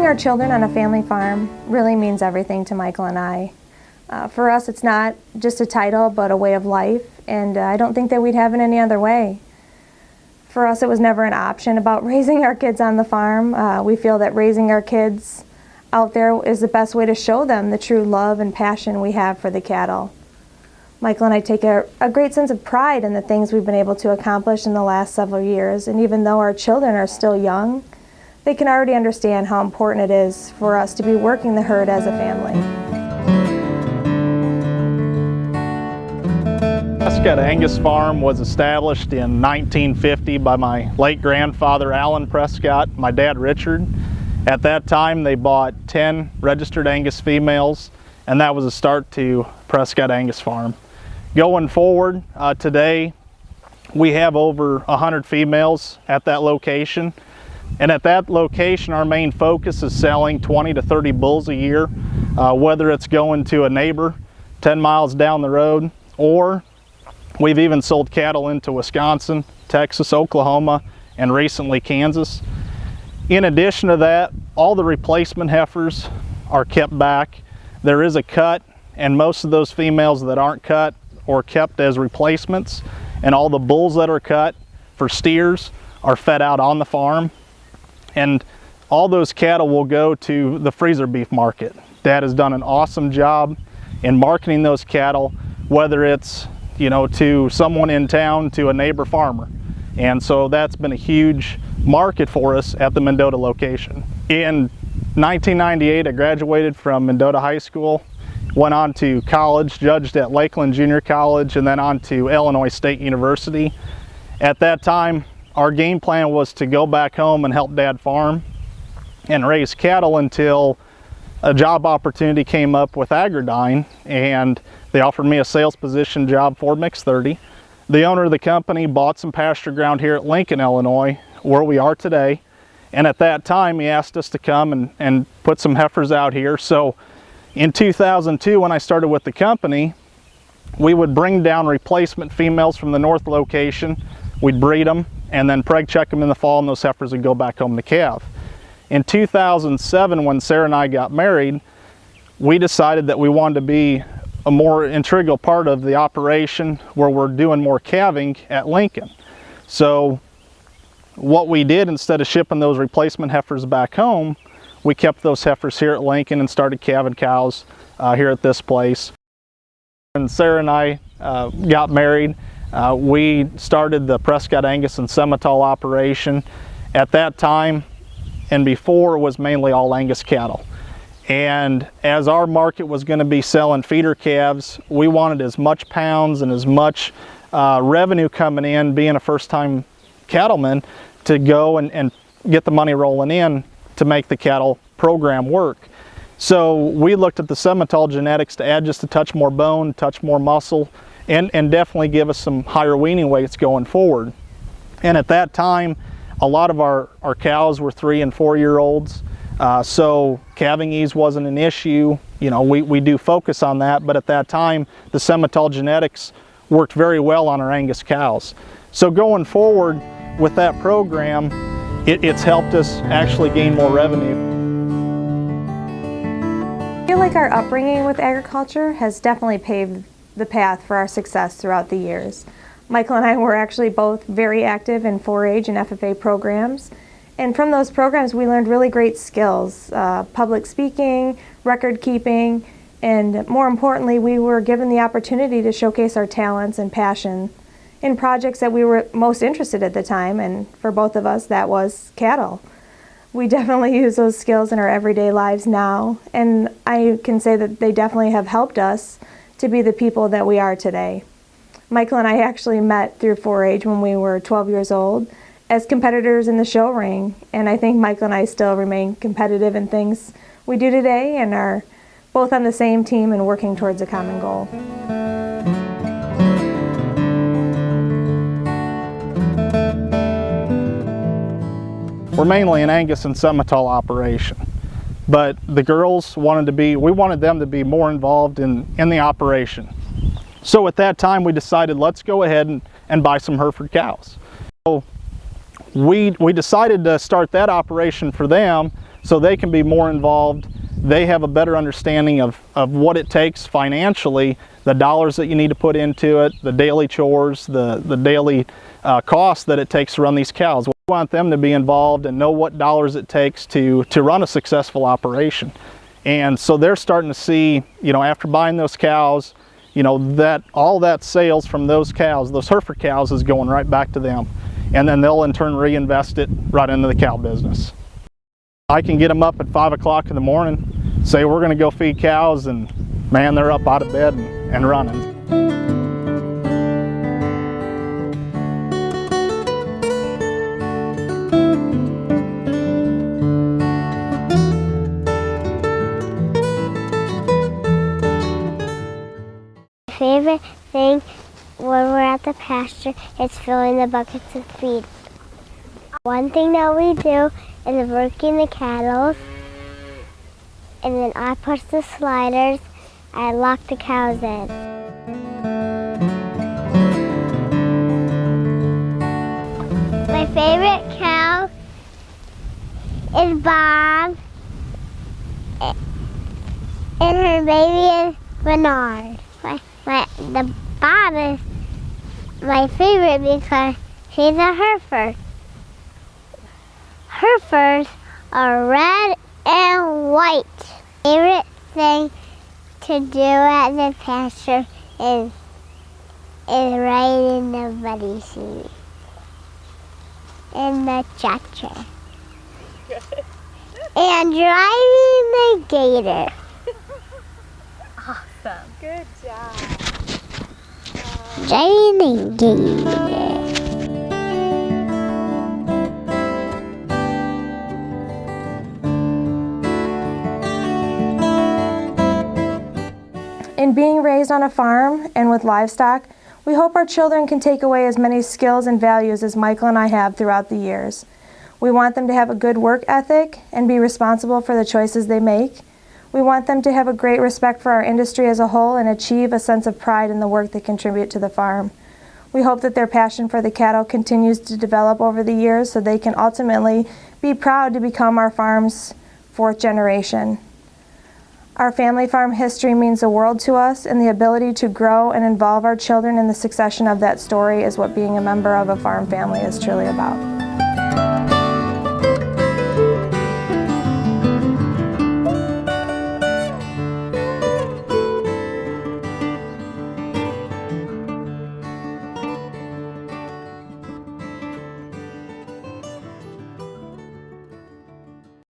our children on a family farm really means everything to Michael and I. For us, it's not just a title, but a way of life, and I don't think that we'd have it any other way. For us, it was never an option about raising our kids on the farm. We feel that raising our kids out there is the best way to show them the true love and passion we have for the cattle. Michael and I take a great sense of pride in the things we've been able to accomplish in the last several years, and even though our children are still young, they can already understand how important it is for us to be working the herd as a family. Prescott Angus Farm was established in 1950 by my late grandfather Alan Prescott, my dad Richard. At that time they bought 10 registered Angus females, and that was a start to Prescott Angus Farm. Going forward, today we have over 100 females at that location. And at that location, our main focus is selling 20 to 30 bulls a year, whether it's going to a neighbor 10 miles down the road, or we've even sold cattle into Wisconsin, Texas, Oklahoma, and recently Kansas. In addition to that, all the replacement heifers are kept back. There is a cut, and most of those females that aren't cut or kept as replacements, and all the bulls that are cut for steers are fed out on the farm. And all those cattle will go to the freezer beef market. Dad has done an awesome job in marketing those cattle, whether it's, to someone in town, to a neighbor farmer. And so that's been a huge market for us at the Mendota location. In 1998, I graduated from Mendota High School, went on to college, judged at Lakeland Junior College, and then on to Illinois State University. At that time, our game plan was to go back home and help Dad farm and raise cattle until a job opportunity came up with Agridyne, and they offered me a sales position job for Mix 30. The owner of the company bought some pasture ground here at Lincoln, Illinois, where we are today. And at that time, he asked us to come and put some heifers out here. So in 2002, when I started with the company, we would bring down replacement females from the north location. We'd breed them and then preg check them in the fall, and those heifers would go back home to calve. In 2007, when Sarah and I got married, we decided that we wanted to be a more integral part of the operation where we're doing more calving at Lincoln. So what we did, instead of shipping those replacement heifers back home, we kept those heifers here at Lincoln and started calving cows here at this place. When Sarah and I got married, we started the Prescott Angus and Simmental operation. At that time and before, it was mainly all Angus cattle. And as our market was going to be selling feeder calves, we wanted as much pounds and as much revenue coming in, being a first-time cattleman, to go and get the money rolling in to make the cattle program work. So we looked at the Simmental genetics to add just a touch more bone, touch more muscle, and definitely give us some higher weaning weights going forward. And at that time, a lot of our cows were 3 and 4 year olds. So calving ease wasn't an issue. We do focus on that, but at that time, the Simmental genetics worked very well on our Angus cows. So going forward with that program, it's helped us actually gain more revenue. I feel like our upbringing with agriculture has definitely paved the path for our success throughout the years. Michael and I were actually both very active in 4-H and FFA programs. And from those programs, we learned really great skills, public speaking, record keeping, and more importantly, we were given the opportunity to showcase our talents and passion in projects that we were most interested at the time, and for both of us, that was cattle. We definitely use those skills in our everyday lives now, and I can say that they definitely have helped us to be the people that we are today. Michael and I actually met through 4-H when we were 12 years old as competitors in the show ring, and I think Michael and I still remain competitive in things we do today and are both on the same team and working towards a common goal. We're mainly an Angus and Simmental operation, but the girls we wanted them to be more involved in the operation. So at that time we decided, let's go ahead and buy some Hereford cows. So we decided to start that operation for them so they can be more involved. They have a better understanding of what it takes financially, the dollars that you need to put into it, the daily chores, the daily costs that it takes to run these cows. We want them to be involved and know what dollars it takes to run a successful operation. And so they're starting to see, you know, after buying those cows, you know, that all that sales from those cows, those Hereford cows, is going right back to them. And then they'll in turn reinvest it right into the cow business. I can get them up at 5 o'clock in the morning, say we're going to go feed cows, and man, they're up out of bed and running. Favorite thing when we're at the pasture is filling the buckets of feed. One thing that we do is working the cattle, and then I push the sliders, I lock the cows in. My favorite cow is Bob, and her baby is Bernard. The Bob is my favorite because she's a Hereford. Heifers are red and white. Favorite thing to do at the pasture is riding the buddy seat in the cha-cha. And driving the gator. Awesome. Good job. Driving the gator. In being raised on a farm and with livestock, we hope our children can take away as many skills and values as Michael and I have throughout the years. We want them to have a good work ethic and be responsible for the choices they make. We want them to have a great respect for our industry as a whole and achieve a sense of pride in the work they contribute to the farm. We hope that their passion for the cattle continues to develop over the years so they can ultimately be proud to become our farm's 4th generation. Our family farm history means the world to us, and the ability to grow and involve our children in the succession of that story is what being a member of a farm family is truly about.